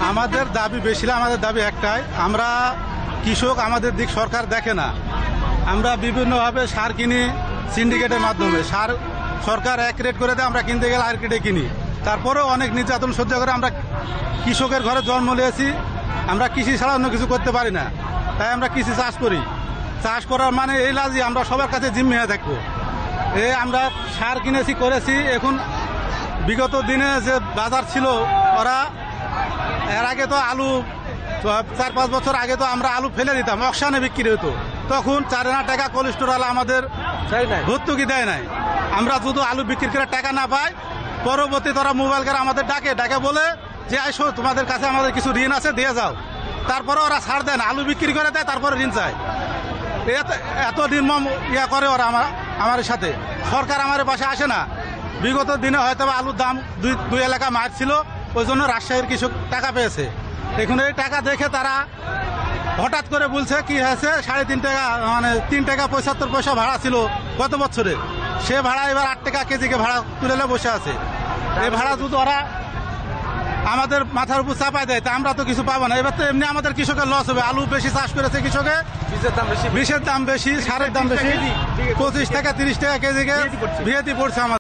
আমাদের দাবি বেশি না, আমাদের দাবি একটাই, আমরা কৃষক, আমাদের দিক সরকার দেখে না। আমরা বিভিন্নভাবে সার কিনি সিন্ডিকেটের মাধ্যমে, সার সরকার এক রেট করে দেয়, আমরা কিনতে গেলে আর রেটে কিনি। তারপরেও অনেক নির্যাতন সহ্য করে আমরা কৃষকের ঘরে জন্ম নিয়েছি, আমরা কৃষি ছাড়া অন্য কিছু করতে পারি না, তাই আমরা কৃষি চাষ করি। চাষ করার মানে এই না যে আমরা সবার কাছে জিম্মি হয়ে থাকবো। আমরা সার কিনেছি করেছি। এখন বিগত দিনে যে বাজার ছিল, ওরা এর আগে তো আলু 4-5 বছর আগে তো আমরা আলু ফেলে দিতাম, অকশানে বিক্রি হতো, তখন 4,000 টাকা কোলেস্টোরাল আমাদের ভর্তুকি দেয় নাই। আমরা শুধু আলু বিক্রি করে টাকা না পাই, পরবর্তী তারা মোবাইল করে আমাদের ডাকে বলে যে আইসো তোমাদের কাছে আমাদের কিছু ঋণ আছে দিয়ে যাও। তারপরে ওরা ছাড় দেয় না, আলু বিক্রি করে দেয়, তারপরে ঋণ চায়। এত নির্মম করে ওরা আমার সাথে। সরকার আমার পাশে আসে না। বিগত দিনে হয়তো আলুর দাম দুই এলাকা মার ছিল, ওই জন্য রাজশাহীর কৃষক টাকা পেয়েছে। এখন এই টাকা দেখে তারা হঠাৎ করে বলছে কি হয়েছে, 3.5 টাকা, মানে 3 টাকা 75 পয়সা ভাড়া ছিল গত বছরে, সে ভাড়া এবার 8 টাকা কেজিকে ভাড়া তুলে বসে আছে। এই ভাড়া যদি ওরা আমাদের মাথার উপর চাপায় দেয় তা আমরা তো কিছু পাবো না। এবার তো এমনি আমাদের কৃষকের লস হবে। আলু বেশি চাষ করেছে কৃষকে, বিষের দাম বেশি, সারের দাম বেশি, 25 থেকে 30 টাকা কেজিকে ভিআইপি পড়ছে আমাদের।